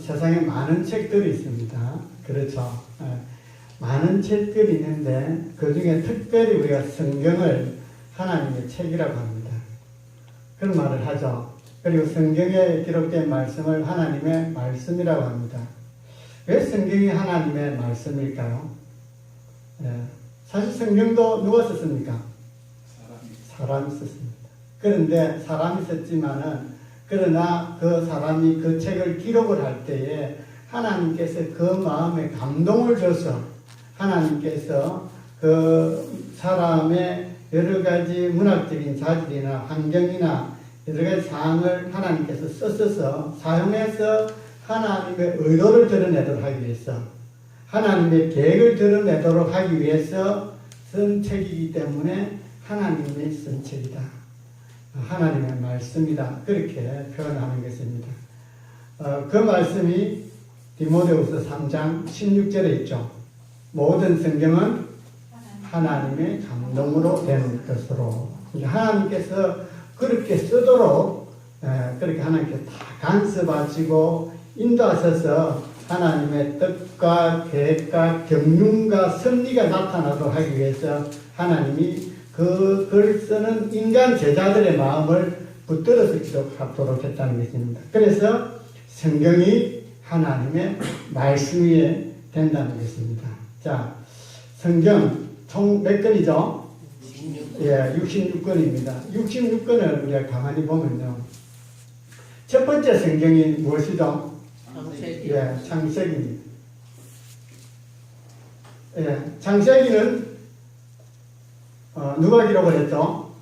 세상에 많은 책들이 있습니다. 그렇죠. 많은 책들이 있는데 그 중에 특별히 우리가 성경을 하나님의 책이라고 합니다. 그런 말을 하죠. 그리고 성경에 기록된 말씀을 하나님의 말씀이라고 합니다. 왜 성경이 하나님의 말씀일까요? 사실 성경도 누가 썼습니까? 사람이 썼습니다. 그런데 사람이 썼지만은 그러나 그 사람이 그 책을 기록을 할 때에 하나님께서 그 마음에 감동을 줘서 하나님께서 그 사람의 여러 가지 문학적인 자질이나 환경이나 여러 가지 사항을 하나님께서 써서 사용해서 하나님의 의도를 드러내도록 하기 위해서 하나님의 계획을 드러내도록 하기 위해서 쓴 책이기 때문에 하나님의 쓴 책이다. 하나님의 말씀이다. 그렇게 표현하는 것입니다. 그 말씀이 디모데후서 3장 16절에 있죠. 모든 성경은 하나님의 감동으로 된 것으로. 하나님께서 그렇게 쓰도록 그렇게 하나님께서 다 간섭하시고 인도하셔서 하나님의 뜻과 계획과 경륜과 섭리가 나타나도록 하기 위해서 하나님이 그 글 쓰는 인간 제자들의 마음을 붙들어서 기록하도록 했다는 것입니다. 그래서 성경이 하나님의 말씀이 된다는 것입니다. 자, 성경 총 몇 권이죠? 66권입니다. 66권을 우리가 가만히 보면요. 첫 번째 성경이 무엇이죠? 창세기. 창세기입니다. 창세기는 누가 기록을 했죠?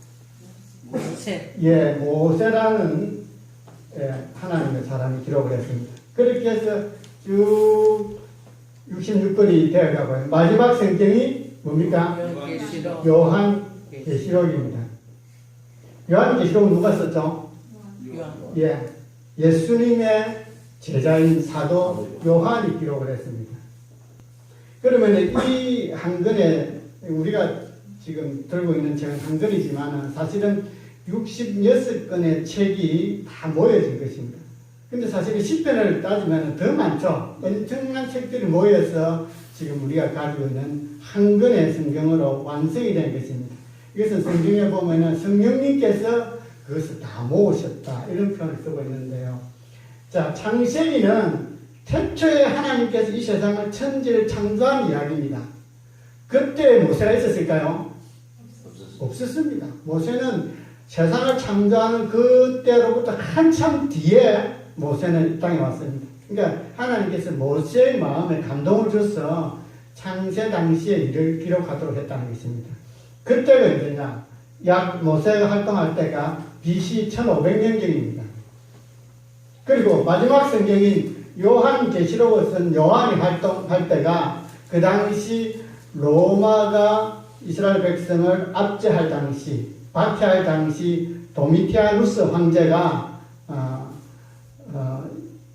모세. 모세라는 하나님의 사람이 기록을 했습니다. 그렇게 해서 쭉 66권이 되어가고요. 마지막 성경이 뭡니까? 요한계시록입니다. 요한계시록은 누가 썼죠? 예수님의 제자인 사도 요한이 기록을 했습니다. 그러면 이 한 권에 우리가 지금 들고 있는 책은 한 권이지만 사실은 66권의 책이 다 모여진 것입니다. 근데 사실 10편을 따지면 더 많죠. 엄청난 책들이 모여서 지금 우리가 가지고 있는 한 권의 성경으로 완성이 된 것입니다. 이것은 성경에 보면은 성령님께서 그것을 다 모으셨다. 이런 표현을 쓰고 있는데요. 자, 창세기는 태초에 하나님께서 이 세상을 천지를 창조한 이야기입니다. 그때 모세가 있었을까요? 없었습니다. 모세는 세상을 창조하는 그때로부터 한참 뒤에 모세는 이 땅에 왔습니다. 그러니까 하나님께서 모세의 마음에 감동을 줘서 창세 당시의 일을 기록하도록 했다는 것입니다. 그때가 언제냐? 약 모세가 활동할 때가 BC 1500년경입니다. 그리고 마지막 성경인 요한계시록을 쓴 요한이 활동할 때가 그 당시 로마가 이스라엘 백성을 압제할 당시, 박해할 당시 도미티아누스 황제가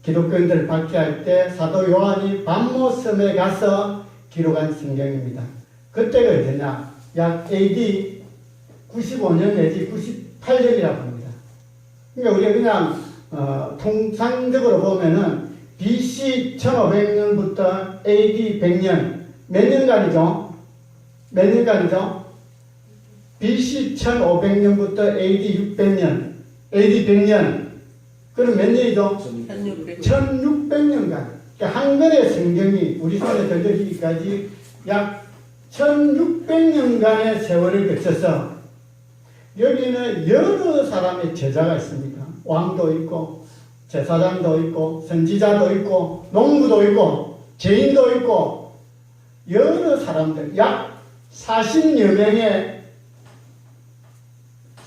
기독교인들을 박해할 때 사도 요한이 반모섬에 가서 기록한 성경입니다. 그때가 언제냐? 약 AD 95년 내지 98년이라고 합니다. 그러니까 우리가 그냥 통상적으로 보면은 BC 1500년부터 AD 100년 몇 년간이죠? 몇 년간이죠? BC 1500년부터 AD 600년, AD 100년. 그럼 몇 년이죠? 1600년간. 그러니까 한 권의 성경이 우리 손에 들려지기까지 약 1600년간의 세월을 거쳐서 여기는 여러 사람의 제자가 있습니다. 왕도 있고, 제사장도 있고, 선지자도 있고, 농부도 있고, 죄인도 있고, 여러 사람들, 약 40여 명의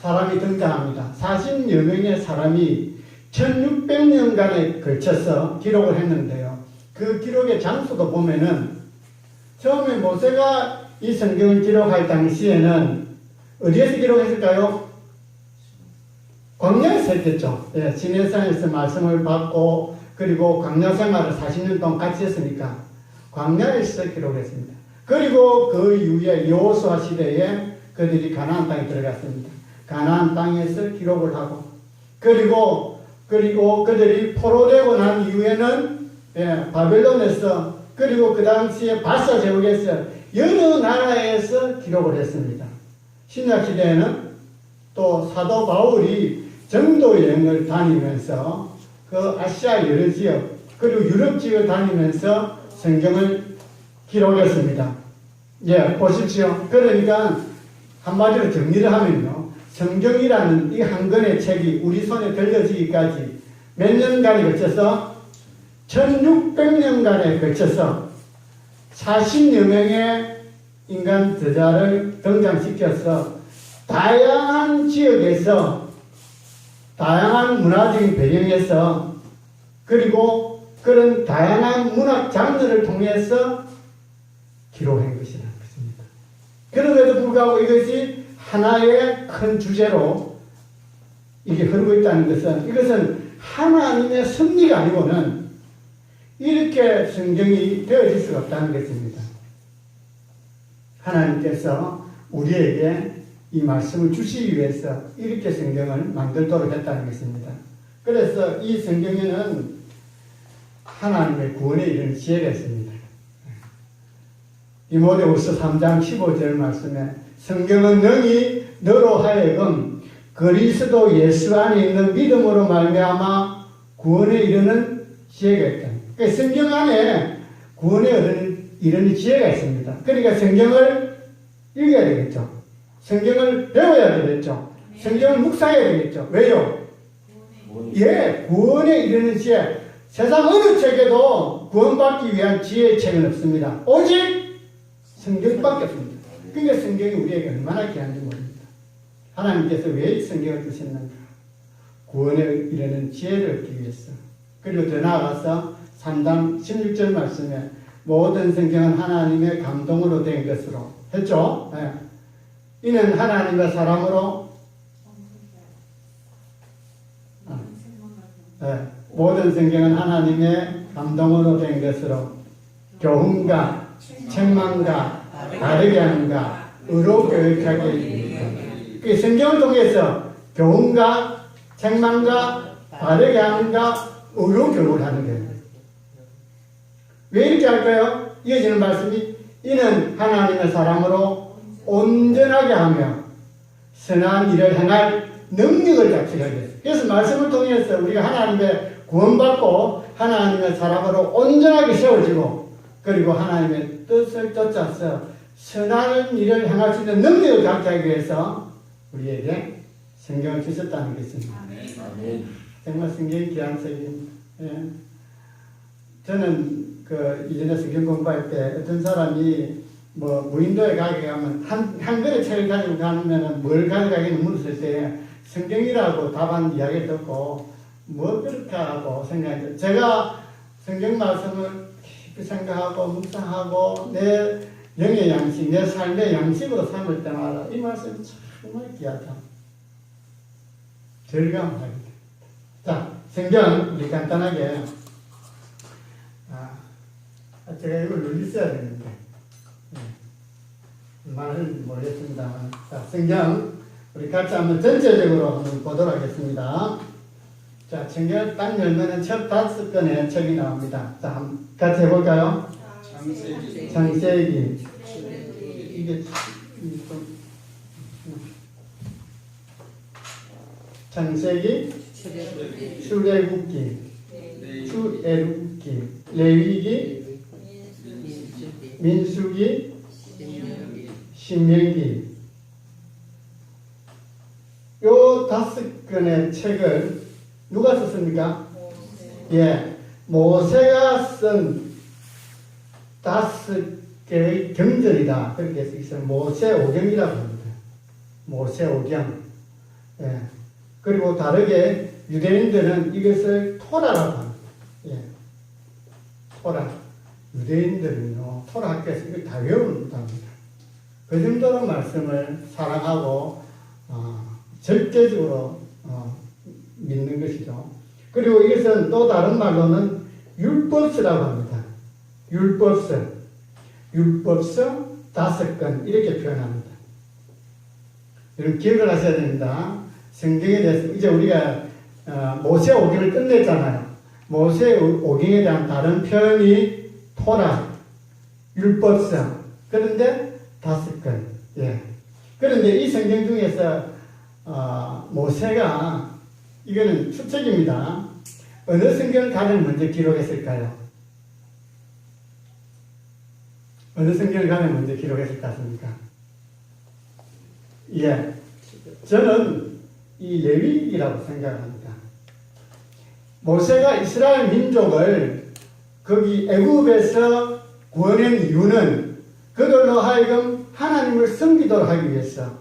사람이 등장합니다. 40여 명의 사람이 1600년간에 걸쳐서 기록을 했는데요. 그 기록의 장소도 보면은 처음에 모세가 이 성경을 기록할 당시에는 어디에서 기록했을까요? 광야에서 했겠죠. 시내산에서 말씀을 받고 그리고 광야 생활을 40년 동안 같이 했으니까 광야에서 기록했습니다. 그리고 그 이후에 여호수아 시대에 그들이 가나안 땅에 들어갔습니다. 가나안 땅에서 기록을 하고 그리고 그들이 포로되고 난 이후에는 예, 바벨론에서 그리고 그 당시에 바사 제국에서 여러 나라에서 기록을 했습니다. 신약 시대에는 또 사도 바울이 전도 여행을 다니면서 그 아시아 여러 지역 그리고 유럽 지역을 다니면서 성경을 기록했습니다. 예, 보십시오. 그러니까 한마디로 정리를 하면요, 성경이라는 이 한 권의 책이 우리 손에 들려지기까지 몇 년간에 걸쳐서 1600년간에 걸쳐서 40여 명의 인간 저자를 등장시켜서 다양한 지역에서 다양한 문화적인 배경에서 그리고 그런 다양한 문학 장르를 통해서 기록한 것이라는 것입니다. 그럼에도 불구하고 이것이 하나의 큰 주제로 이게 흐르고 있다는 것은 이것은 하나님의 섭리가 아니고는 이렇게 성경이 되어질 수가 없다는 것입니다. 하나님께서 우리에게 이 말씀을 주시기 위해서 이렇게 성경을 만들도록 했다는 것입니다. 그래서 이 성경에는 하나님의 구원에 이르는 지혜가 있습니다. 디모데후서 3장 15절 말씀에 성경은 능히 너로 하여금 그리스도 예수 안에 있는 믿음으로 말미암아 구원에 이르는 지혜가 있다. 그러니까 성경 안에 구원에 이르는 지혜가 있습니다. 그러니까 성경을 읽어야 되겠죠. 성경을 배워야 되겠죠. 성경을 묵상해야 되겠죠. 왜요? 예, 구원에 이르는 지혜. 세상 어느 책에도 구원받기 위한 지혜의 책은 없습니다. 오직 성경밖에 없습니다. 그러니까 성경이 우리에게 얼마나 귀한지 모릅니다. 하나님께서 왜 이 성경을 주셨는가? 구원에 이르는 지혜를 얻기 위해서. 그리고 더 나아가서 3장 16절 말씀에 모든 성경은 하나님의 감동으로 된 것으로 했죠. 네. 이는 하나님과 사람으로 네. 모든 성경은 하나님의 감동으로 된 것으로 교훈과 책망과 바르게 함과 의로 교육하게 이르니라. 그 성경을 통해서 교훈과 책망과 바르게 함과 의로 교육을 하는 거예요. 왜 이렇게 할까요? 이어지는 말씀이 이는 하나님의 사람으로 온전하게 하며 선한 일을 행할 능력을 갖추게 하겠습니다. 그래서 말씀을 통해서 우리가 하나님의 구원받고 하나님의 사람으로 온전하게 세워지고 그리고 하나님의 뜻을 쫓아서 선한 일을 행할 수 있는 능력을 갖게 하기 위해서 우리에게 성경을 주셨다는 것입니다. 정말 성경이 귀한 책입니다. 예. 저는 이전에 성경 공부할 때 어떤 사람이 무인도에 가게 가면 한 권의 책을 가지고 가면 뭘 가져가겠냐 물었을 때 성경이라고 답한 이야기를 듣고 뭐 그렇게 하고 생각했죠. 제가 성경 말씀을 깊이 생각하고 묵상하고 내 영의 양식, 내 삶의 양식으로 삼을 때마다 이 말씀이 정말 귀하다. 절감합니다. 자, 성경 우리 간단하게 제가 이걸 눌렸어야 되는데 말을 모르겠습니다만 자, 성경 우리 같이 한번 전체적으로 한번 보도록 하겠습니다. 자, 성경을 딱 열면은 첫 5권의 책이 나옵니다. 자, 한번 같이 해볼까요? 창세기. 이게 좀 창세기, 출애굽기, 레위기, 민수기, 신명기. 요 5권의 책을 누가 썼습니까? 예, 모세가 쓴 5개의 경전이다. 그렇게 있어요. 모세오경이라고 합니다. 모세오경. 예. 그리고 다르게 유대인들은 이것을 토라라고 합니다. 예. 토라. 유대인들은요, 토라 학교에서 이걸 다 외운답니다. 그 정도로 말씀을 사랑하고, 절대적으로, 믿는 것이죠. 그리고 이것은 또 다른 말로는 율법서라고 합니다. 율법서 5권 이렇게 표현합니다. 여러분 기억을 하셔야 됩니다. 성경에 대해서 이제 우리가 모세오경을 끝냈잖아요. 모세의 오경에 대한 다른 표현이 토라, 율법서. 그런데 5건. 예. 그런데 이 성경 중에서 모세가 이거는 추측입니다. 어느 성경을 가장 먼저 기록했을까요? 어느 성경을 가장 먼저 기록했을 것 같습니까? 예. 저는 이 레위기라고 생각합니다. 모세가 이스라엘 민족을 거기 애굽에서 구원한 이유는 그들로 하여금 하나님을 섬기도록 하기 위해서,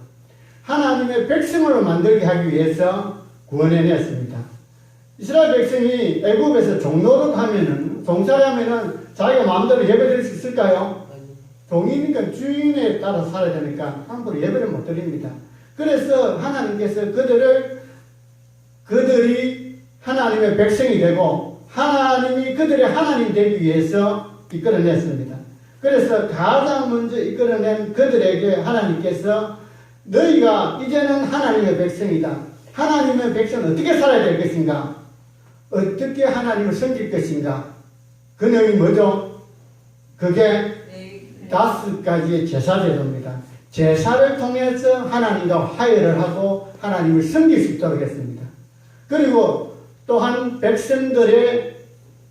하나님의 백성으로 만들게 하기 위해서 구원해냈습니다. 이스라엘 백성이 애굽에서 종노릇하면은, 종살이하면은 자기가 마음대로 예배드릴 수 있을까요? 종이니까 주인에 따라 살아야 되니까 함부로 예배를 못 드립니다. 그래서 하나님께서 그들이 하나님의 백성이 되고 하나님이 그들의 하나님 되기 위해서 이끌어냈습니다. 그래서 가장 먼저 이끌어낸 그들에게 하나님께서 너희가 이제는 하나님의 백성이다. 하나님의 백성은 어떻게 살아야 될 것인가? 어떻게 하나님을 섬길 것인가? 그 내용이 뭐죠? 그게 5가지의 제사 제도입니다. 제사를 통해서 하나님과 화해를 하고 하나님을 섬길 수 있도록 했습니다. 그리고 또한 백성들의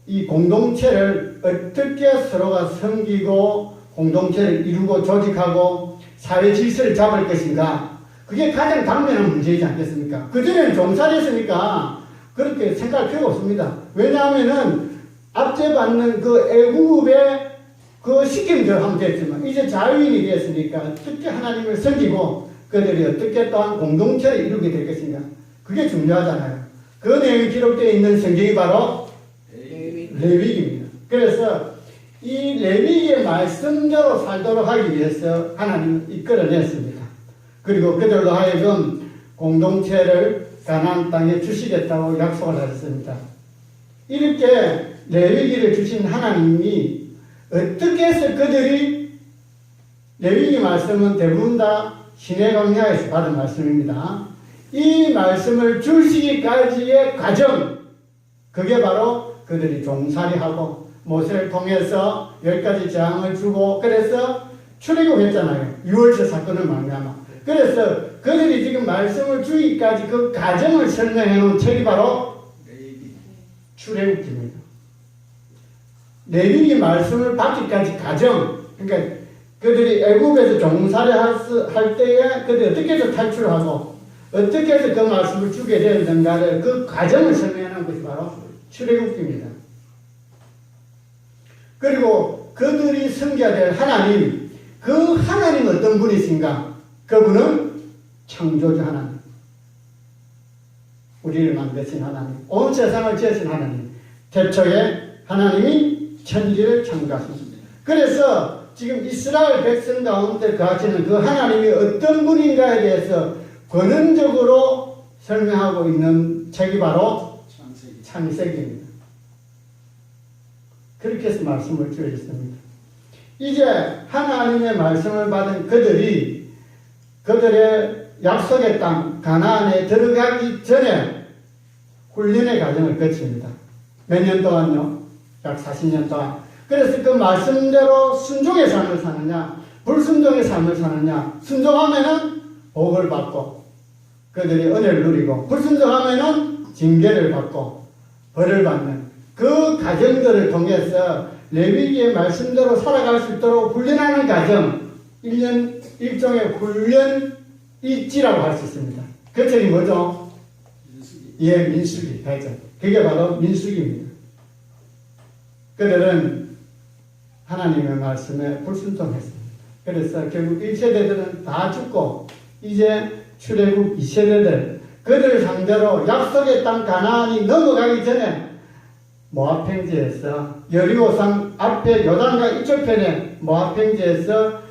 이 공동체를 어떻게 서로가 섬기고 공동체를 이루고 조직하고 사회 질서를 잡을 것인가? 그게 가장 당면한 문제이지 않겠습니까? 그전에는 종살이했으니까 그렇게 생각할 필요가 없습니다. 왜냐하면은 압제받는 그 애굽의 그 시킴대로 하면 됐지만 이제 자유인이 되었으니까 어떻게 하나님을 섬기고 그들이 어떻게 또한 공동체를 이루게 될 것인가? 그게 중요하잖아요. 그 내용이 기록되어 있는 성경이 바로 레위기입니다. 그래서 이 레위기의 말씀대로 살도록 하기 위해서 하나님은 이끌어냈습니다. 그리고 그들로 하여금 공동체를 가나안 땅에 주시겠다고 약속을 하셨습니다. 이렇게 레위기를 주신 하나님이 어떻게 해서 그들이, 레위기 말씀은 대부분 다 신의 강야에서 받은 말씀입니다. 이 말씀을 주시기까지의 과정, 그게 바로 그들이 종살이하고 모세를 통해서 10가지 재앙을 주고 그래서 출애굽했잖아요. 6월절 사건을 말미암아. 그래서 그들이 지금 말씀을 주기까지 그 과정을 설명해 놓은 책이 바로 출애굽기입니다. 레위기 말씀을 받기까지 과정, 그러니까 그들이 애굽에서 종살이 할 때에 그들이 어떻게 해서 탈출하고 어떻게 해서 그 말씀을 주게 되었는가를 그 과정을 설명해 놓은 것이 바로 출애굽기입니다. 그리고 그들이 섬겨야 될 하나님, 그 하나님은 어떤 분이신가? 그분은 창조주 하나님, 우리를 만드신 하나님, 온 세상을 지으신 하나님, 태초에 하나님이 천지를 창조하셨습니다. 그래서 지금 이스라엘 백성 가운데 거하시는 그 하나님이 어떤 분인가에 대해서 권능적으로 설명하고 있는 책이 바로 창세기입니다. 그렇게 해서 말씀을 주셨습니다. 이제 하나님의 말씀을 받은 그들이 그들의 약속의 땅 가나안에 들어가기 전에 훈련의 과정을 거칩니다. 몇 년 동안요? 약 40년 동안. 그래서 그 말씀대로 순종의 삶을 사느냐, 불순종의 삶을 사느냐, 순종하면은 복을 받고 그들이 은혜를 누리고, 불순종하면은 징계를 받고 벌을 받는 그 과정들을 통해서 레위기의 말씀대로 살아갈 수 있도록 훈련하는 과정, 일종의 훈련 일지라고 할 수 있습니다. 그 책이 뭐죠? 예, 민수기. 그게 바로 민수기입니다. 그들은 하나님의 말씀에 불순종했습니다. 그래서 결국 1세대들은 다 죽고 이제 출애굽 2세대들, 그들을 상대로 약속의 땅 가나안이 넘어가기 전에 모압 평지에서 여리고산 앞에 요단강 이쪽 편에 모압 평지에서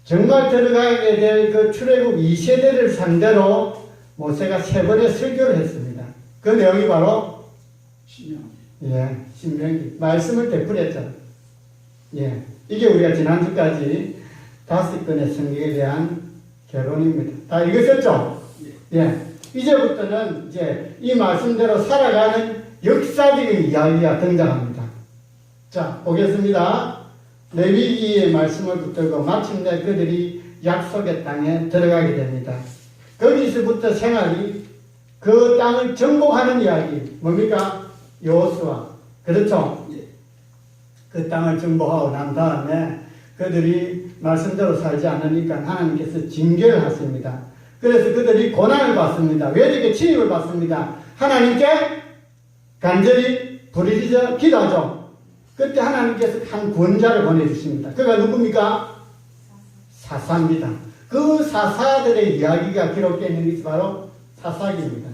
정말 들어가게 될 그 출애굽 2세대를 상대로 모세가 3번의 설교를 했습니다. 그 내용이 바로 신명기. 말씀을 되풀이했잖아요. 예. 이게 우리가 지난주까지 5건의 성경에 대한 결론입니다. 다 읽으셨죠? 예. 이제부터는 이제 이 말씀대로 살아가는 역사적인 이야기가 등장합니다. 자, 보겠습니다. 레위기의 말씀을 붙들고 마침내 그들이 약속의 땅에 들어가게 됩니다. 거기서부터 생활이 그 땅을 정복하는 이야기. 뭡니까? 여호수아. 그렇죠? 그 땅을 정복하고 난 다음에 그들이 말씀대로 살지 않으니까 하나님께서 징계를 하십니다. 그래서 그들이 고난을 받습니다. 왜 이렇게 침입을 받습니다? 하나님께 간절히 부르짖어 기도하죠. 그때 하나님께서 한 구원자를 보내주십니다. 그가 누굽니까? 사사입니다. 그 사사들의 이야기가 기록되어 있는 것이 바로 사사기입니다.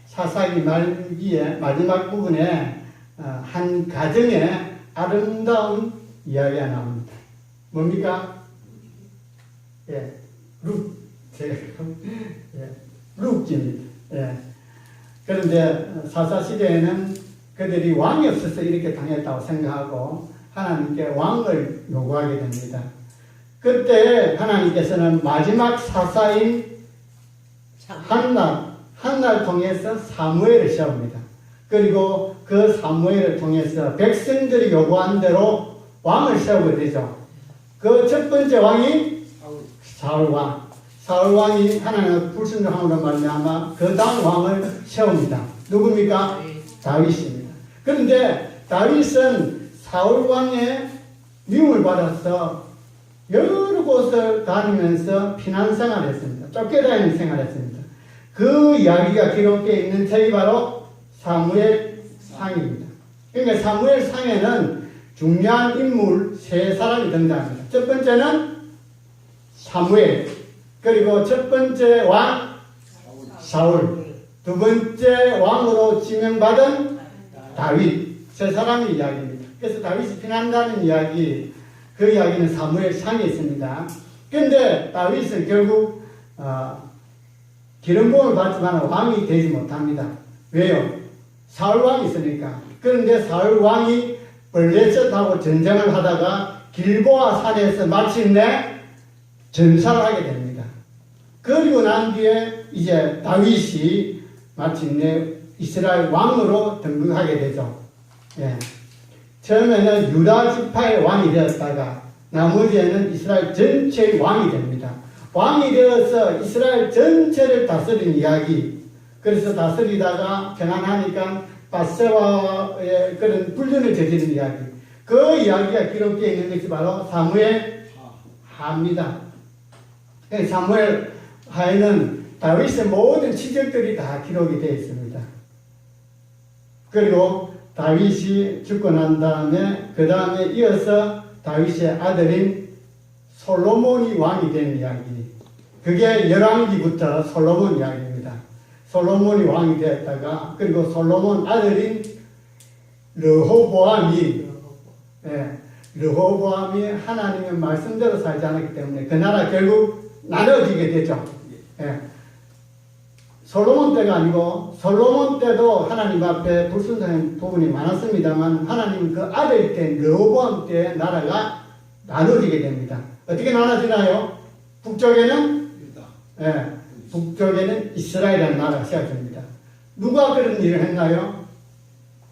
사사기 말기에 마지막 부분에 한 가정의 아름다운 이야기가 나옵니다. 뭡니까? 예, 룻기입니다. 예. 그런데 사사시대에는 그들이 왕이 없어서 이렇게 당했다고 생각하고 하나님께 왕을 요구하게 됩니다. 그때 하나님께서는 마지막 사사인 한날 통해서 사무엘을 세웁니다. 그리고 그 사무엘을 통해서 백성들이 요구한 대로 왕을 세우게 되죠. 그 첫 번째 왕이 사울왕. 사울왕이 하나님의 불순종함으로 말미암아 그 다음 왕을 세웁니다. 누굽니까? 다윗입니다. 그런데 다윗은 사울왕의 미움을 받아서 여러 곳을 다니면서 피난 생활을 했습니다. 쫓겨다니는 생활을 했습니다. 그 이야기가 기록되어 있는 책이 바로 사무엘 상입니다. 그러니까 사무엘 상에는 중요한 인물 세 사람이 등장합니다. 첫 번째는 사무엘, 그리고 첫 번째 왕 사울, 두 번째 왕으로 지명받은 다윗, 세 사람의 이야기입니다. 그래서 다윗이 피난다는 이야기, 그 이야기는 사무엘 상에 있습니다. 그런데 다윗은 결국 기름부음을 받지만 왕이 되지 못합니다. 왜요? 사울왕이 있으니까. 그런데 사울왕이 블레셋하고 전쟁을 하다가 길보아 산에서 마침내 전사를 하게 됩니다. 그리고 난 뒤에 이제 다윗이 마침내 이스라엘 왕으로 등극하게 되죠. 예. 처음에는 유다 지파의 왕이 되었다가 나머지에는 이스라엘 전체의 왕이 됩니다. 왕이 되어서 이스라엘 전체를 다스린 이야기. 그래서 다스리다가 평안하니까 바세바의 그런 불륜을 저지른 이야기. 그 이야기가 기록되어 있는 것이 바로 사무엘 하입니다. 사무엘 하에는 다윗의 모든 치적들이 다 기록이 되어 있습니다. 그리고 다윗이 죽고 난 다음에 그 다음에 이어서 다윗의 아들인 솔로몬이 왕이 된 이야기. 그게 열왕기부터 솔로몬 이야기입니다. 솔로몬이 왕이 되었다가 그리고 솔로몬 아들인 르호보암이 하나님의 말씀대로 살지 않았기 때문에 그 나라 결국 나눠지게 되죠. 솔로몬 때가 아니고 솔로몬 때도 하나님 앞에 불순종한 부분이 많았습니다만 하나님은 그 아들 때 르호보암 때 나라가 나눠지게 됩니다. 어떻게 나눠지나요? 북쪽에는 이스라엘이라는 나라가 세워집니다. 누가 그런 일을 했나요?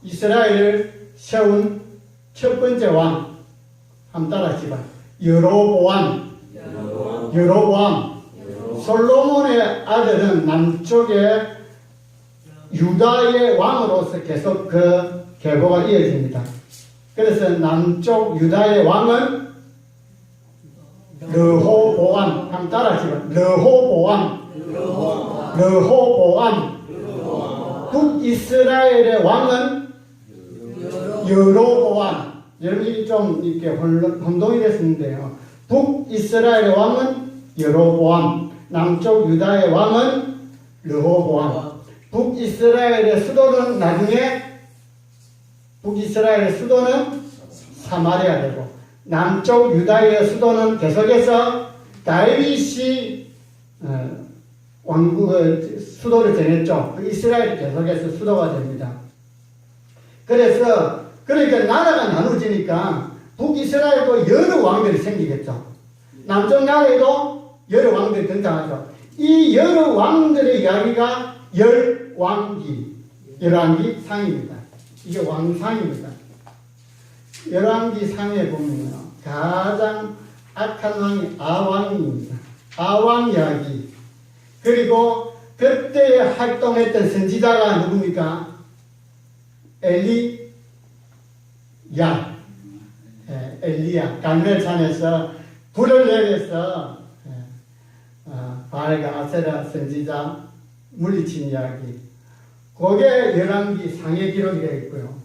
이스라엘을 세운 첫 번째 왕, 한번 따라하시죠. 여로보암. 솔로몬의 아들은 남쪽에 유다의 왕으로서 계속 그 계보가 이어집니다. 그래서 남쪽 유다의 왕은 르호보암. 한번 따라하시죠. 르호보암. 북이스라엘의 왕은 여로보암. 여러분이 좀 이렇게 혼동이 됐는데요. 북이스라엘의 왕은 여로보암. 남쪽 유다의 왕은 르호보암. 북이스라엘의 수도는 나중에 북이스라엘의 수도는 사마리아 되고 남쪽 유다의 수도는 계속해서 다윗이 왕국의 수도를 정했죠. 그 이스라엘이 계속해서 수도가 됩니다. 그러니까 나라가 나눠지니까 북이스라엘도 여러 왕들이 생기겠죠. 남쪽 나라에도 여러 왕들이 등장하죠. 이 여러 왕들의 이야기가 열왕기. 열왕기 상입니다. 이게 왕상입니다. 열왕기 상에 보면요, 가장 악한 왕이 아왕입니다. 아왕 이야기. 그리고 그때 활동했던 선지자가 누굽니까? 엘리야. 엘리야. 갈멜산에서 불을 내려서 바알과 아세라 선지자 물리친 이야기. 그게 열왕기 상에 기록이 되어 있고요.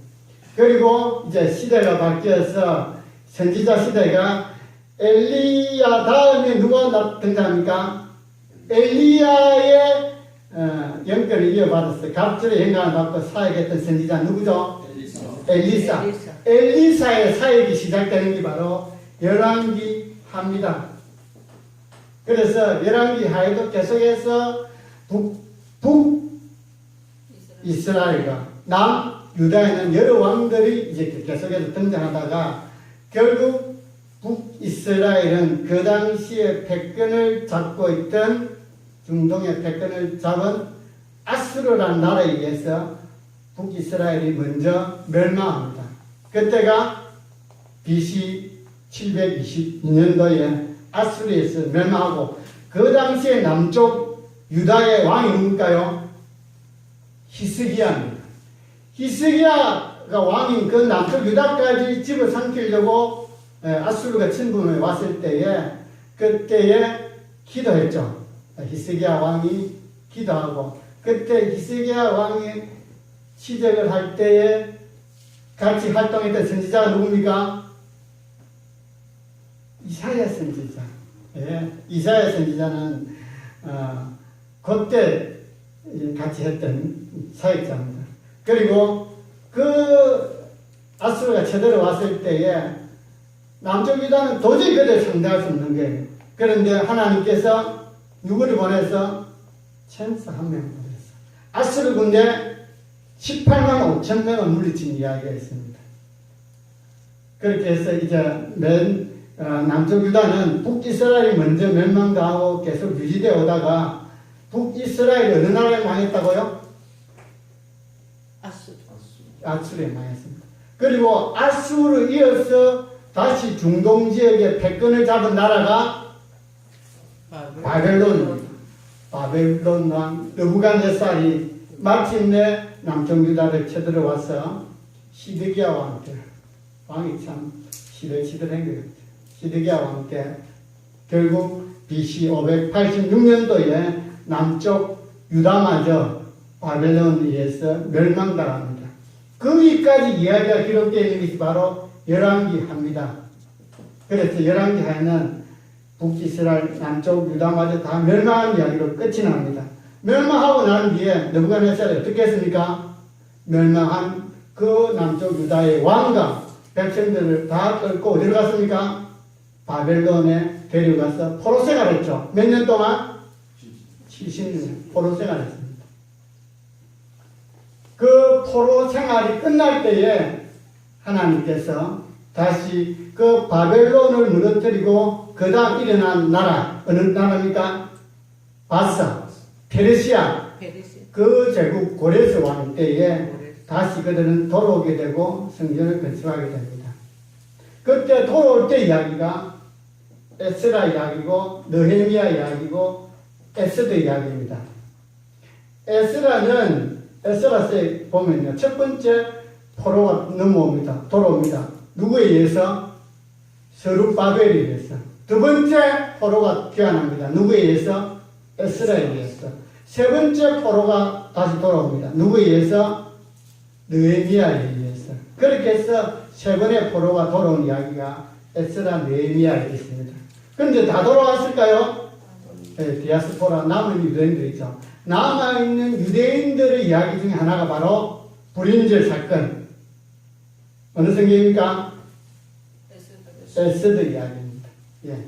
그리고 이제 시대가 바뀌어서 선지자 시대가 엘리야 다음에 누가 등장합니까? 엘리야의 영권을 이어받았어요. 갑절의 영광을 받고 사역했던 선지자 누구죠? 엘리사. 엘리사의 사역이 시작되는 게 바로 열왕기 하입니다. 그래서 열왕기 하에도 계속해서 북이스라엘과 남유다에는 여러 왕들이 이제 계속해서 등장하다가 결국 북이스라엘은 그 당시에 패권을 잡고 있던 중동의 패권을 잡은 아수르라는 나라에 의해서 북이스라엘이 먼저 멸망합니다. 그때가 BC 722년도에 아수르에서 멸망하고 그 당시에 남쪽 유다의 왕이 누굴까요? 히스기야입니다. 히스기야가 왕인 그 남쪽 유다까지 집어삼키려고 아수르가 침범해 왔을 때에 그때에 기도했죠. 히스기야 왕이 기도하고 그때 히스기야 왕이 시작을 할 때에 같이 활동했던 선지자가 누굽니까? 이사야 선지자. 이사야 선지자는 그때 같이 했던 사역자입니다. 그리고 그 아수르가 쳐들어왔을 때에 남쪽 유다는 도저히 그들 상대할 수 없는 거예요. 그런데 하나님께서 누구를 보내서 천사 한 명을 보냈어. 아수르 군대 18만 5천 명을 물리친 이야기가 있습니다. 그렇게 해서 이제 남쪽 유다는 북이스라엘이 먼저 멸망당하고 계속 유지되어 오다가 북이스라엘이 어느 나라에 망했다고요? 아수르에 망했습니다. 그리고 아수르 이어서 다시 중동 지역의 패권을 잡은 나라가 바벨론입니다. 바벨론 왕 느부갓네살이 마침내 남쪽 유다를 쳐들어와서 시드기야와 함께 왕이 참 시들시들한 것 같아요. 시드기야와 함께 결국 BC 586년도에 남쪽 유다마저 바벨론에 의해서 멸망당합니다. 거기까지 이야기가 기록되어 있는 것이 바로 열왕기하입니다. 그래서 열왕기하에는 북이스라엘 남쪽 유다마저 다 멸망한 이야기로 끝이 납니다. 멸망하고 난 뒤에 느부갓네살이 어떻게 했습니까? 멸망한 그 남쪽 유다의 왕과 백성들을 다 끌고 어디로 갔습니까? 바벨론에 데려가서 포로 생활했죠. 몇 년 동안? 70년 포로 생활했습니다. 그 포로 생활이 끝날 때에 하나님께서 다시 그 바벨론을 무너뜨리고 그 다음 일어난 나라, 어느 나라입니까? 바사, 페르시아, 그 제국 고레스 왕 때에 다시 그들은 돌아오게 되고 성전을 건축하게 됩니다. 그때 돌아올 때 이야기가 에스라 이야기고 느헤미야 이야기고 에스더 이야기입니다. 에스라서에 보면요, 첫 번째 포로가 넘어옵니다. 돌아옵니다. 누구에 의해서? 스룹바벨에 의해서. 두 번째 포로가 귀환합니다. 누구에 의해서? 에스라에 의해서. 세 번째 포로가 다시 돌아옵니다. 누구에 의해서? 느헤미야에 의해서. 그렇게 해서 세 번의 포로가 돌아온 이야기가 에스라 느헤미야에 있습니다. 그런데 다 돌아왔을까요? 네, 디아스포라 남은 유대인들이죠. 남아있는 유대인들의 이야기 중에 하나가 바로 불임절 사건. 어느 성경입니까? 에스더 이야기입니다. 예.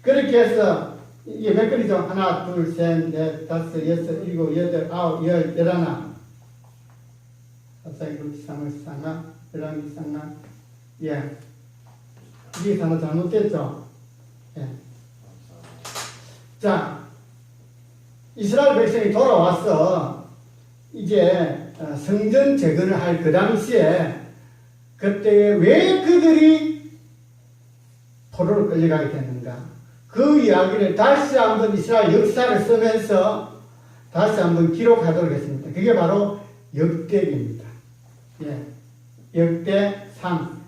그렇게 해서 이게 몇 건이죠? 하나, 둘, 셋, 넷, 다섯, 여섯, 일곱, 여덟, 아홉, 열, 열하나. 사사기록상을상하, 열왕기상하. 예. 이게 단어 잘못됐죠? 예. 자, 이스라엘 백성이 돌아와서 이제 성전 재건을 할 그 당시에 그때 왜 그들이 포로로 끌려가게 됐는가? 그 이야기를 다시 한번 이스라엘 역사를 쓰면서 다시 한번 기록하도록 했습니다. 그게 바로 역대기입니다. 예. 역대상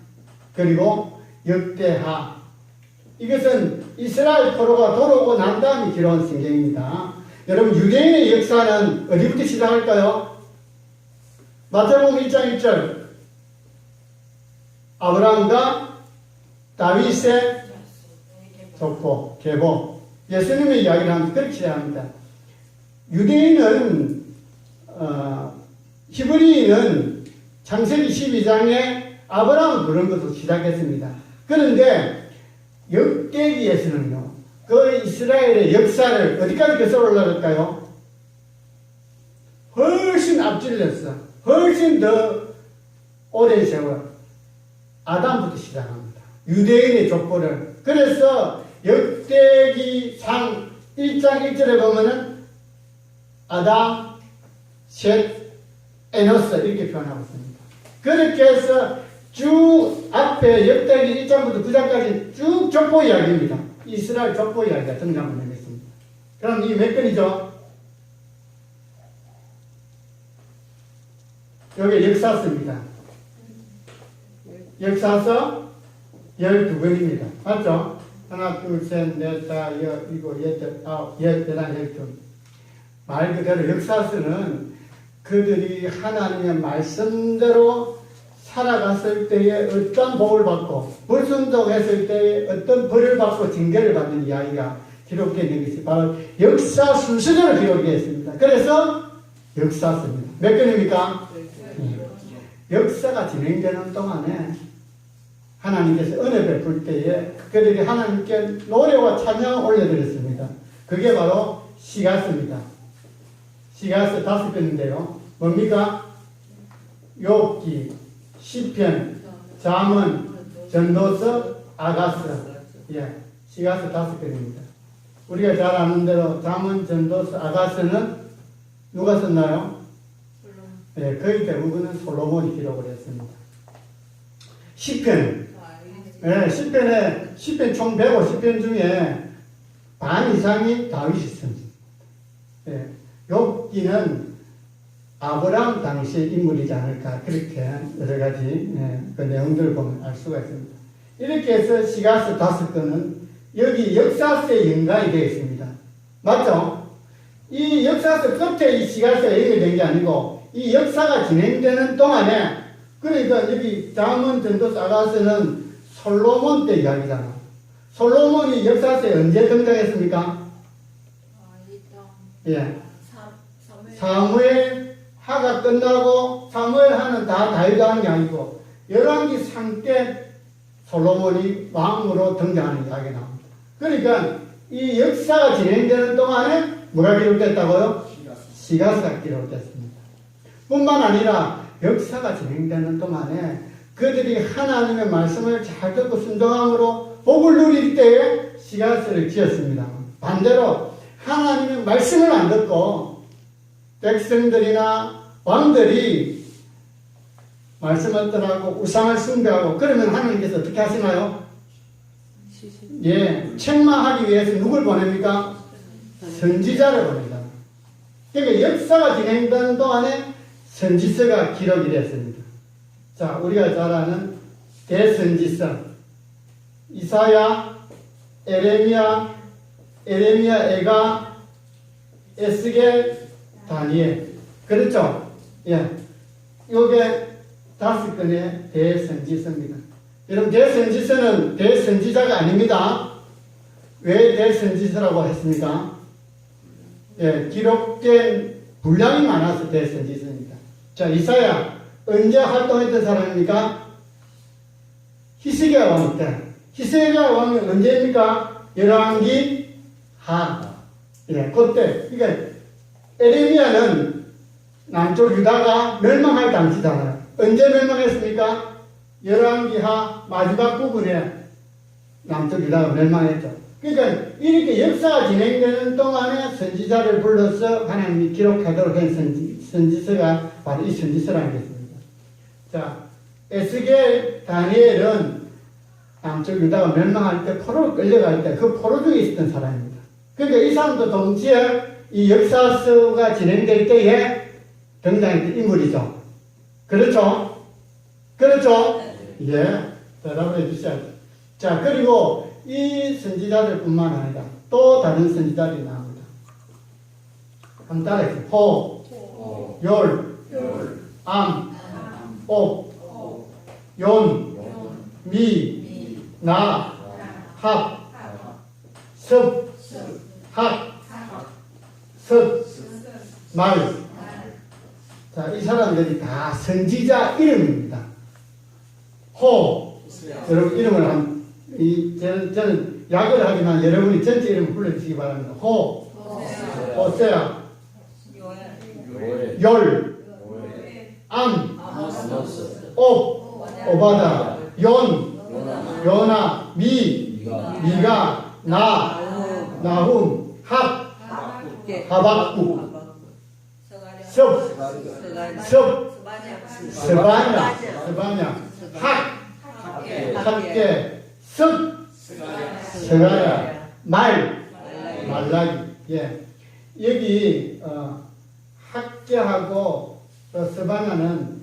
그리고 역대하. 이것은 이스라엘 포로가 돌아오고 난 다음에 기록한 성경입니다. 여러분 유대인의 역사는 어디부터 시작할까요? 마태복음 1장 1절 아브라함과 다윗의 족보, 계보 예수님의 이야기를 하면 그렇게 시작합니다. 유대인은 히브리인은 창세기 12장에 아브라함을 부른 것으로 시작했습니다. 그런데 역대기에서는요, 그 이스라엘의 역사를 어디까지 계속 올라갈까요? 훨씬 앞질렀어. 훨씬 더 오랜 세월. 아담부터 시작합니다. 유대인의 족보를. 그래서 역대기상 1장 1절에 보면은 아담, 셋, 에노스 이렇게 표현하고 있습니다. 그렇게 해서 쭉 앞에 역대기 1장부터 9장까지 쭉 족보 이야기입니다. 이스라엘 족보 이야기가 등장을 하겠습니다. 그럼 이 몇 건이죠? 여기 역사서입니다. 역사서 12권입니다. 맞죠? 하나, 둘, 셋, 넷, 다, 일곱, 여덟, 아홉, 열, 열한, 열둘. 말 그대로 역사서는 그들이 하나님의 말씀대로 살아갔을 때에 어떤 복을 받고 불순종했을 때에 어떤 벌을 받고 징계를 받는 이야기가 기록되어 있는 것이 바로 역사 순서대로 기록되어 있습니다. 그래서 역사서입니다. 몇 권입니까? 역사가 진행되는 동안에 하나님께서 은혜 베풀 때에 그들이 하나님께 노래와 찬양을 올려드렸습니다. 그게 바로 시가서입니다. 시가서 5권인데요. 뭡니까? 욥기, 시편, 잠언, 전도서, 아가서. 예, 시가서 5권입니다. 우리가 잘 아는 대로 잠언, 전도서, 아가서는 누가 썼나요? 예, 거의 대부분은 솔로몬이 기록을 했습니다. 시편. 예, 시편 총 150편 중에 반 이상이 다윗이 썼습니다. 예, 욥기는 아브라함 당시의 인물이지 않을까 그렇게 여러 가지 그 내용들을 보면 알 수가 있습니다. 이렇게 해서 시가서 5권은 여기 역사서에 연관이 되어 있습니다. 맞죠? 이 역사서 끝에 이 시가서가 연결된 게 아니고 이 역사가 진행되는 동안에 그러니까 여기 잠언, 전도서, 아가서는 솔로몬 때 이야기잖아. 솔로몬이 역사서에 언제 등장했습니까? 예. 사무엘 하가 끝나고 사무엘 하는 다 다윗 하는 게 아니고 열왕기 상 때 솔로몬이 왕으로 등장하는 이야기가 나옵니다. 그러니까 이 역사가 진행되는 동안에 뭐가 기록됐다고요? 시가서가 기록됐습니다. 뿐만 아니라 역사가 진행되는 동안에 그들이 하나님의 말씀을 잘 듣고 순종함으로 복을 누릴 때에 시가서를 지었습니다. 반대로 하나님의 말씀을 안 듣고 백성들이나 왕들이 말씀을 떠나고 우상을 숭배하고 그러면 하나님께서 어떻게 하시나요? 예, 책망하기 위해서 누굴 보냅니까? 선지자를 보냅니다. 그러니까 역사가 진행되는 동안에 선지서가 기록이 됐습니다. 자, 우리가 잘 아는 대선지서 이사야, 에레미야, 에가, 에스겔, 다니엘. 그렇죠? 예. 요게 5권의 대선지서입니다. 여러분, 대선지서는 대선지자가 아닙니다. 왜 대선지서라고 했습니까? 예, 기록된 분량이 많아서 대선지서입니다. 자, 이사야, 언제 활동했던 사람입니까? 히스기야 왕 때. 히스기야 왕이 언제입니까? 열왕기 하. 예, 그때. 그러니까 에레미야는 남쪽 유다가 멸망할 당시잖아요. 언제 멸망했습니까? 열왕기하 마지막 부분에 남쪽 유다가 멸망했죠. 그러니까 이렇게 역사가 진행되는 동안에 선지자를 불러서 하나님이 기록하도록 한 선지서가 바로 이 선지서라는 것입니다. 자, 에스겔, 다니엘은 남쪽 유다가 멸망할 때 포로로 끌려갈 때 그 포로 중에 있었던 사람입니다. 그러니까 이 사람도 동시에 이 역사서가 진행될 때에 등장했던 인물이죠. 그렇죠? 그렇죠? 예, 대답을 해주셔야죠. 자, 그리고 이 선지자들 뿐만 아니라 또 다른 선지자들이 나옵니다. 한번 따라해주세요. 호, 열, 암, 옥, yon, 미, 나, 합, 습, 학, 습, 말. 자, 이 사람들이 다 선지자 이름입니다. 호, 여러분 이름을 저는 약을 하지만 여러분이 전체 이름을 불러주시기 바랍니다. 호, 호세아, 열, 암, 옥, 오바다, 연, 요나, 미가, 나훔, 합, 하박국, 섭, 스바냐, 학, 학계, 습, 스가랴, 말라기. 예. 여기 학계하고 스바냐는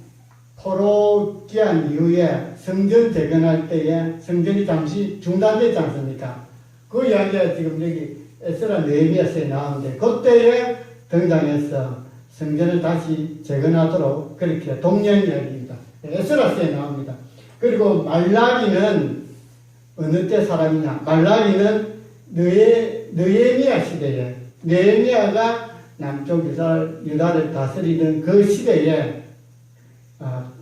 포로 귀환 이후에 성전 재건할 때에 성전이 잠시 중단됐지 않습니까? 그 이야기가 지금 여기 에스라 느헤미야서에 나오는데 그때에 등장해서 성전을 다시 재건하도록 그렇게 독려한 이야기입니다. 에스라서에 나옵니다. 그리고 말라기는 어느 때 사람이냐? 말라기는 느헤미야 시대에 느헤미야가 남쪽 유다를 다스리던 그 시대에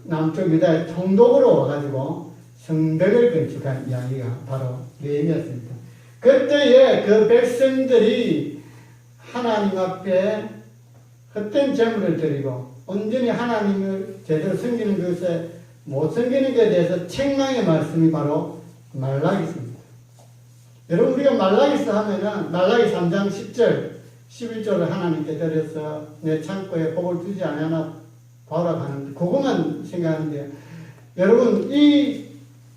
남쪽 유다의 통독으로 와가지고 성벽을 건축한 이야기가 바로 느헤미야서입니다. 그때에 그 백성들이 하나님 앞에 헛된 제물을 드리고 온전히 하나님을 제대로 섬기는 것에 못 섬기는 것에 대해서 책망의 말씀이 바로 말라기서입니다. 여러분 우리가 말라기서 하면은 말라기 3장 10절 11절을 하나님께 드려서 내 창고에 복을 주지 않으나 봐라 하는데 그것만 생각하는데요. 여러분 이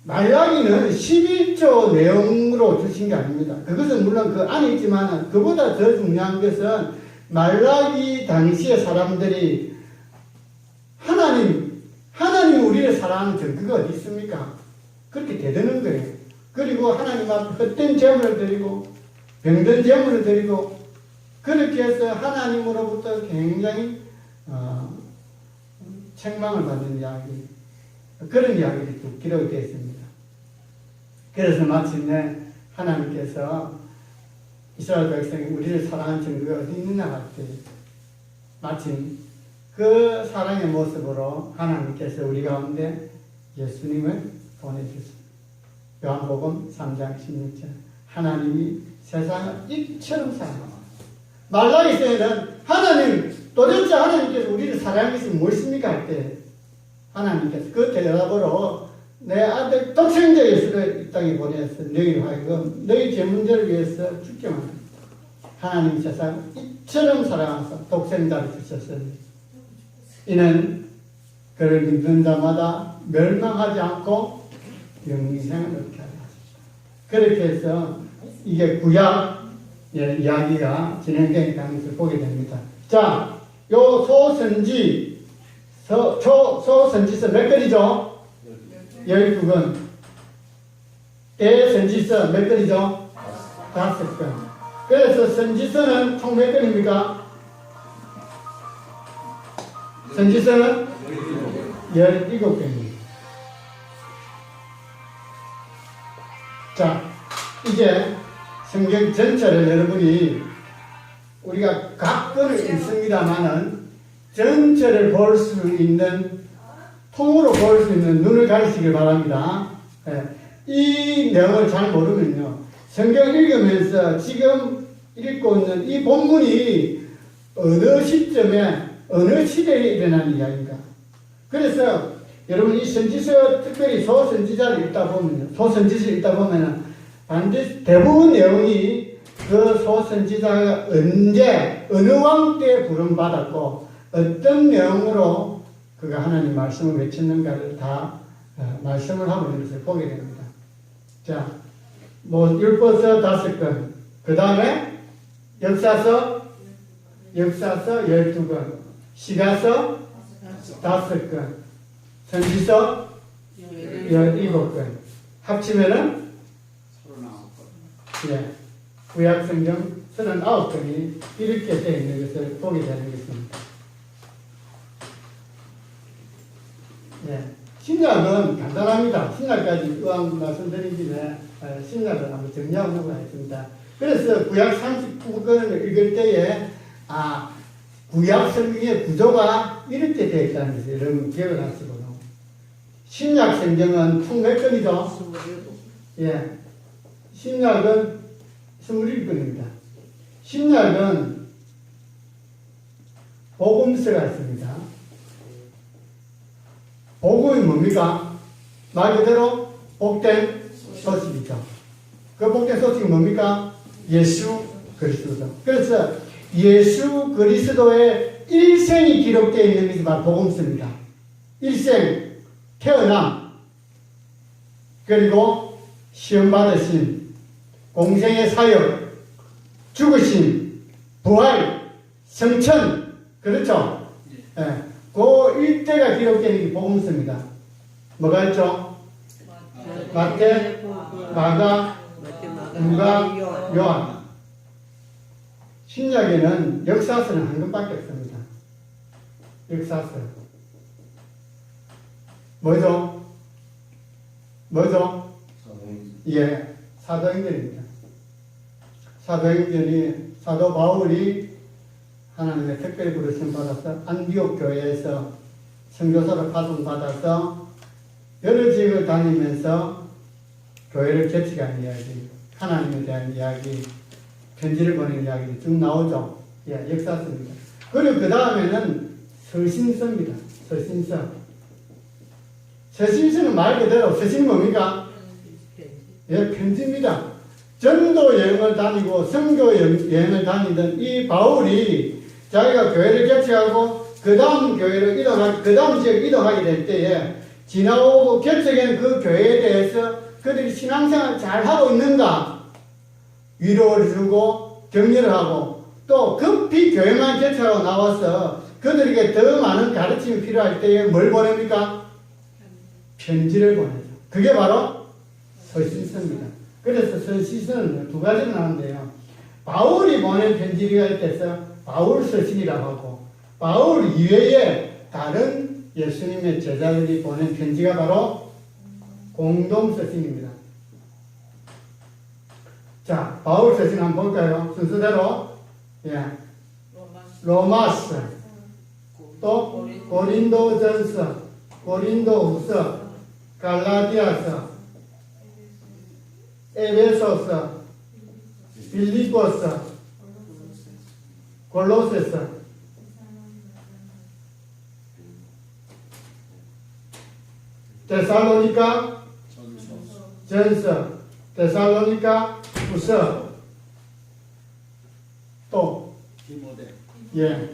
말라기는 11조 내용으로 주신 게 아닙니다. 그것은 물론 그 안에 있지만 그보다 더 중요한 것은 말라기 당시의 사람들이 하나님이 우리를 사랑하는 증거가 어디 있습니까? 그렇게 되는 거예요. 그리고 하나님 앞에 헛된 제물을 드리고 병든 제물을 드리고 그렇게 해서 하나님으로부터 굉장히 책망을 받는 이야기, 그런 이야기들이 쭉 기록이 되어 있습니다. 그래서 마침내 하나님께서 이스라엘 백성이 우리를 사랑하는 증거가 어디 있느냐 할 때 마침 그 사랑의 모습으로 하나님께서 우리 가운데 예수님을 보내주셨습니다. 요한복음 3장 16절 하나님이 세상을 이처럼 사랑하셨습니다. 말라기서에는 하나님 도대체 하나님께서 우리를 사랑하는 것이 무엇입니까 할 때 하나님께서 그 대답으로 내 아들 독생자 예수를 이 땅에 보내서 너희를 하여금 너희 죄 문제를 위해서 죽게 만듭니다. 하나님 세상을 이처럼 사랑하사 독생자를 주셨으니 이는 그를 믿는 자마다 멸망하지 않고 영생을 얻게 하려 하십니다. 그렇게 해서 이게 구약 이야기가 진행되는 것을 보게 됩니다. 자, 요 소선지서 몇 건이죠? 12건. 대선지서 몇 건이죠? 5건. 그래서 선지서는 총 몇 건입니까? 선지서는 17건입니다. 자, 이제 성경 전체를 여러분이 우리가 각 건을 읽습니다만은 전체를 볼 수 있는 통으로 볼 수 있는 눈을 가지시길 바랍니다. 이 내용을 잘 모르면요 성경 읽으면서 지금 읽고 있는 이 본문이 어느 시점에 어느 시대에 일어난 이야기인가. 그래서 여러분 이 선지서 특별히 소선지자를 읽다 보면요 소선지서를 읽다 보면은 반드시 대부분 내용이 그 소선지자가 언제 어느 왕 때 부름받았고 어떤 내용으로 그가 하나님 말씀을 외쳤는가를 다 말씀을 하고 있는 것을 보게 됩니다. 자, 뭐 율법서 5권, 그 다음에 역사서 12권, 시가서 5권, 선지서 17권, 합치면은 예, 구약 성경 39권이 이렇게 되어 있는 것을 보게 되는 것입니다. 예, 신약은 간단합니다. 신약까지 의왕 말씀드린 김에 신약을 한번 정리하고 하겠습니다. 그래서 구약 39권을 읽을 때에 구약 성경의 구조가 이렇게 되어 있다는 것을 여러분 기억을 하시고요. 신약 성경은 총 몇 권이죠? 예, 신약은 21권입니다. 신약은 복음서가 있습니다. 복음이 뭡니까? 말 그대로 복된 소식이죠. 그 복된 소식이 뭡니까? 예수 그리스도죠. 그래서 예수 그리스도의 일생이 기록되어 있는 것이 바로 복음서입니다. 일생, 태어남, 그리고 시험 받으신, 공생의 사역, 죽으신, 부활, 성천, 그렇죠? 예. 그 일대가 기록되어 있는 게 복음서입니다. 뭐가 있죠? 마태, 마가, 누가, 요한. 신약에는 역사서는 한 권밖에 없습니다. 역사서. 뭐죠? 예, 사도행전입니다. 사도행전이 사도 바울이 하나님의 특별히 부르심 받아서 안디옥 교회에서 선교사로 파송받아서 여러 지역을 다니면서 교회를 개척한 이야기, 하나님에 대한 이야기, 편지를 보낸 이야기가 쭉 나오죠. 예, 역사서입니다. 그리고 그 다음에는 서신서입니다. 서신서. 서신서는 말 그대로 서신이 뭡니까? 예, 편지입니다. 전도 여행을 다니고 선교 여행을 다니던 이 바울이 자기가 교회를 개척하고 그 다음 교회를 그 다음 지역 이동하게 될 때에 지나오고 개척한 그 교회에 대해서 그들이 신앙생활 잘 하고 있는가 위로를 주고 격려를 하고 또 급히 교회만 개척하고 나와서 그들에게 더 많은 가르침이 필요할 때에 뭘 보냅니까? 편지를 보내죠. 그게 바로 서신서입니다. 그래서 서신서는 두 가지로 나오는데요. 바울이 보낸 편지가 있어서 바울 서신이라고 하고 바울 이외에 다른 예수님의 제자들이 보낸 편지가 바로 공동 서신입니다. 자, 바울 서신 한번 볼까요? 순서대로 예, 로마서, 또 고린도전서, 고린도후서, 갈라디아서, 에베소서, 빌립보서, 골로새서, 데살로니가 전서, 데살로니가 후서, 또 예,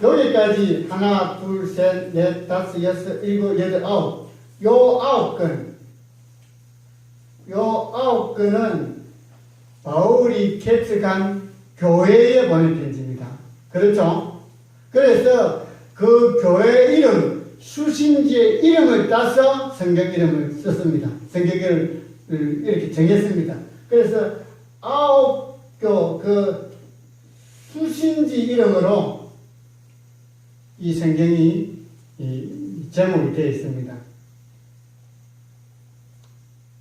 여기까지 하나, 둘, 셋, 넷, 다섯, 여섯, 일곱, 여덟, 아홉. 요 9건. 요 9건은 바울이 개척한 교회에 보낸 편지입니다. 그렇죠? 그래서 그 교회 이름, 수신지의 이름을 따서 성경 이름을 썼습니다. 성경을 이렇게 정했습니다. 그래서 9교 그 수신지 이름으로 이 성경이 제목이 되어 있습니다.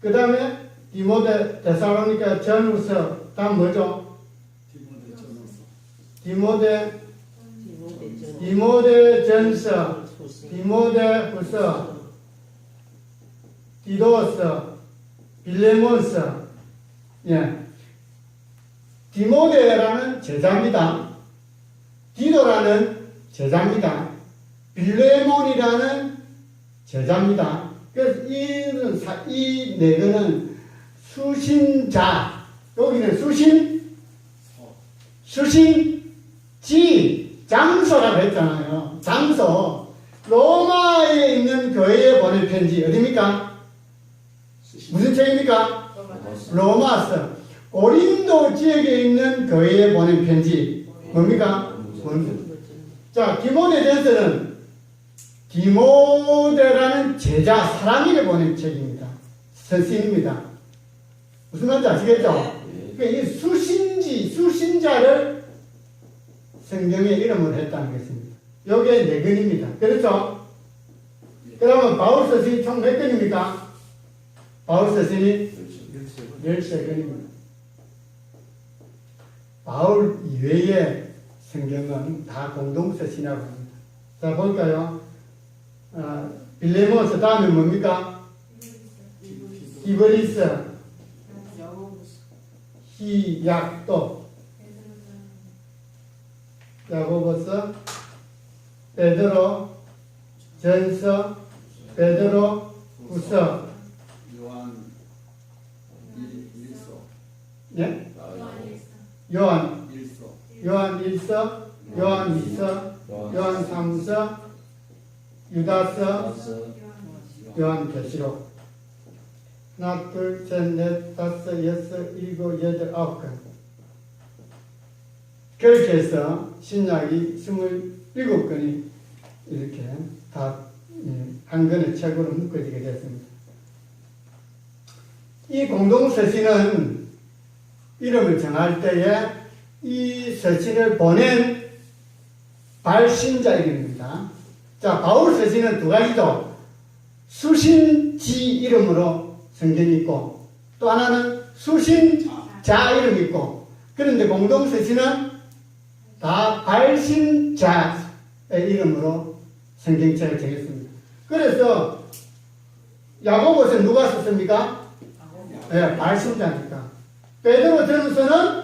그 다음에 디모데 데살로니가 전후서 다음 뭐죠? 디모데 전서, 디모데 후서, 디도서, 빌레몬서. 예. 디모데라는 제자입니다. 디도라는 제자입니다. 빌레몬이라는 제자입니다. 그래서 이 네 권은 수신자, 여기는 수신지, 장소라고 했잖아요. 장소. 로마에 있는 교회에 보낸 편지, 어디입니까? 무슨 책입니까? 로마서. 고린도 지역에 있는 교회에 보낸 편지, 뭡니까? 자, 디모데전서는 디모데라는 제자, 사람에게 보낸 책입니다. 서신입니다. 무슨 말인지 아시겠죠? 그러니까 이 수신자를 성경의 이름으로 했다는 것입니다. 요게 4권입니다. 그렇죠? 그러면 바울 서신이 총 몇 권입니까? 바울 서신이 13권입니다. 바울 이외의 성경은 다 공동서신이라고 합니다. 자, 볼까요? 빌레모스 다음에 뭡니까? 히브리서, 히약도, 야고보서, 베드로, 전서, 베드로, 후서, 예? 요한 1서, 요한 2서, 요한 3서, 유다서, 요한 계시록. 하나, 둘, 셋, 넷, 다섯, 여섯, 일곱, 여덟, 9권. 그렇게 해서 신약이 27권이 이렇게 다 한 권의 책으로 묶어지게 됐습니다. 이 공동서신은 이름을 정할 때에 이 서신을 보낸 발신자 이름입니다. 자, 바울 서신은 2가지죠. 수신지 이름으로 성경이 있고, 또 하나는 수신자 이름이 있고, 그런데 공동서신은 다 발신자의 이름으로 성경책을 정했습니다. 그래서 야고보서는 누가 썼습니까? 네, 발신자니까. 베드로 전서는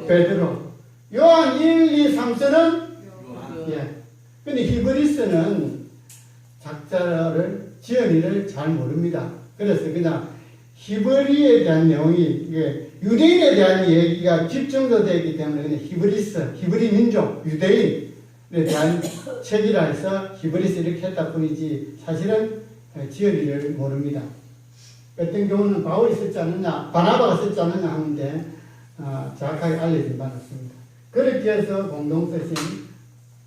베드로. 요한 1, 2, 3서는 예. 근데 히브리서는 작자를 지은이를 잘 모릅니다. 그래서 그냥 히브리에 대한 내용이 유대인에 대한 얘기가 집중도 되기 때문에 그냥 히브리서, 히브리 민족, 유대인에 대한 책이라 해서 히브리서 이렇게 했다 뿐이지 사실은 지은이를 모릅니다. 어떤 경우는 바울이 썼지 않느냐, 바나바가 썼지 않느냐 하는데 정확하게 알려진 바는 없습니다. 그렇게 해서 공동서신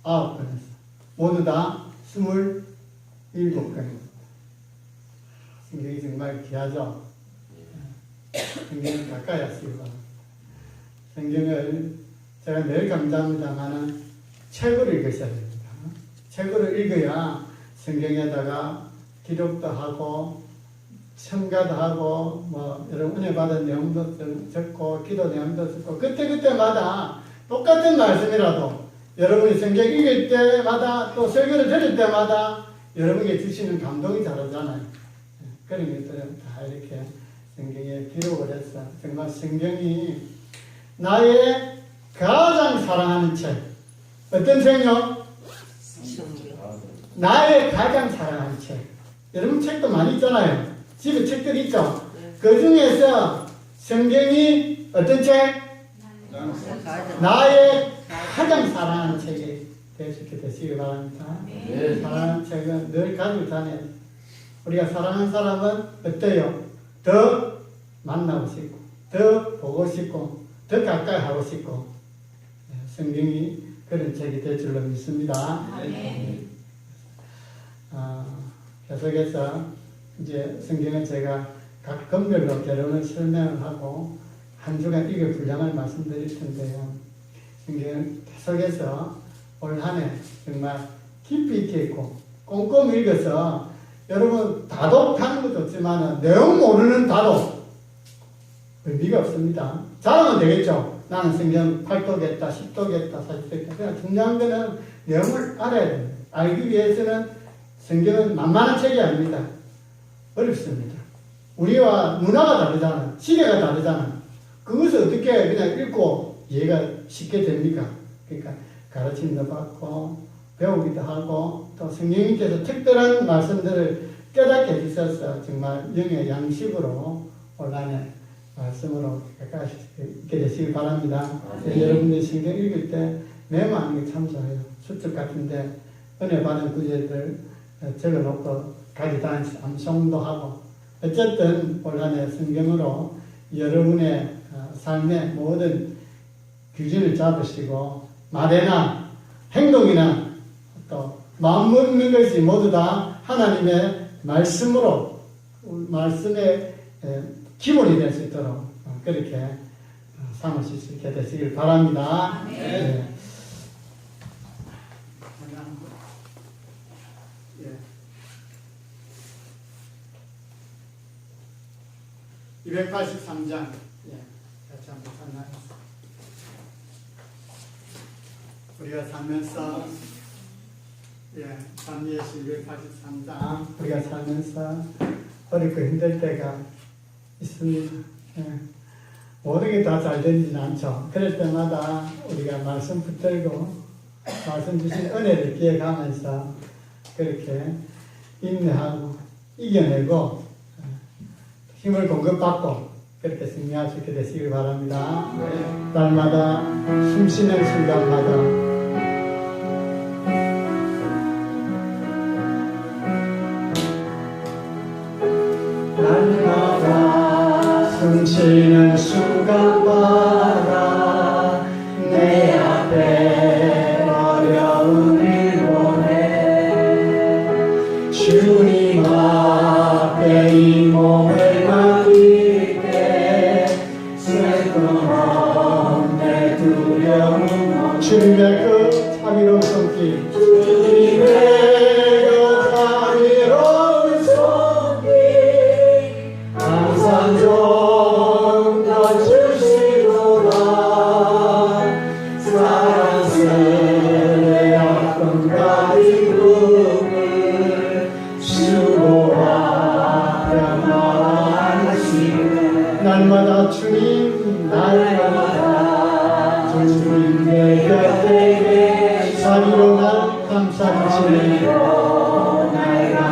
9권에서 모두 다 27권입니다. 성경이 정말 귀하죠? 성경을 가까이 하시기 바랍니다. 성경을 제가 늘 강조합니다만 책으로 읽으셔야 됩니다. 책으로 읽어야 성경에다가 기록도 하고 첨가도 하고 뭐 여러분 은혜 받은 내용도 적고 기도 내용도 적고 그때마다 똑같은 말씀이라도 여러분이 성경 읽을 때마다 또 설교를 들을 때마다 여러분에게 주시는 감동이 다르잖아요. 그런 것들은 다 이렇게 성경에 기록을 해서 정말 성경이 나의 가장 사랑하는 책. 어떤 책요? 나의 가장 사랑하는 책. 여러분 책도 많이 있잖아요. 집에 책들이 있죠. 그 중에서 성경이 어떤 책? 나의 가장 사랑하는 책이 되시기 바랍니다. 사랑하는 책은 늘 가지고 다녀요. 우리가 사랑하는 사람은 어때요? 더 만나고 싶고, 더 보고 싶고, 더 가까이 하고 싶고, 성경이 그런 책이 될 줄로 믿습니다. 계속해서 이제 성경은 제가 각 건별로 결론을 설명을 하고 한 주간 읽을 분량을 말씀드릴 텐데요. 성경은 계속해서 올 한 해 정말 깊이 있게 읽고 꼼꼼히 읽어서 여러분 다독하는 것도 좋지만 내용 모르는 다독 의미가 없습니다. 잘하면 되겠죠. 나는 성경 8독했다, 10독했다, 40독했다. 그냥 중요한 거는 내용을 알아야 됩니다. 알기 위해서는 성경은 만만한 책이 아닙니다. 어렵습니다. 우리와 문화가 다르잖아요. 시대가 다르잖아요. 그것을 어떻게 그냥 읽고 이해가 쉽게 됩니까? 그러니까 가르침도 받고 배우기도 하고 또 성령님께서 특별한 말씀들을 깨닫게 해주셔서 정말 영의 양식으로 올 한해 말씀으로 가까이 있게 되시길 바랍니다. 여러분들이 성경 읽을 때 메모하는 게 참 좋아요. 수첩 같은데 은혜 받은 구절들 적어놓고 가져다니면서 암송도 하고 어쨌든 올 한 해 성경으로 여러분의 삶의 모든 규준을 잡으시고 말이나 행동이나 또 마음 먹는 것이 모두 다 하나님의 말씀으로 말씀의 기본이 될 수 있도록 그렇게 삼으실 수 있게 되시길 바랍니다. 네. 283장 같이 한번 찾나요? 우리가 살면서 삼예시 283장 우리가 살면서 어렵고 힘들 때가 있습니다. 모든 게 다 잘 되지는 않죠. 그럴 때마다 우리가 말씀 붙들고 말씀 주신 은혜를 기억하면서 그렇게 인내하고 이겨내고 힘을 공급받고 그렇게 승리할 수 있게 되시길 바랍니다. 날마다 숨쉬는 순간마다 날마다 숨쉬는 순간마다 내 앞에 어려움을 보내 주님 앞에 이 몸을 맡길 때 슬픔 없네 두려움 없네 주님의 그 자비로운 손길 주님의 그 자비로운 손길 항상 좀 더 주시도다 사랑스레 아픔 가진 꿈을 수고와 평안하시네 날마다 주님 날마다 주님 내 곁에 자비로 날 감싸주시네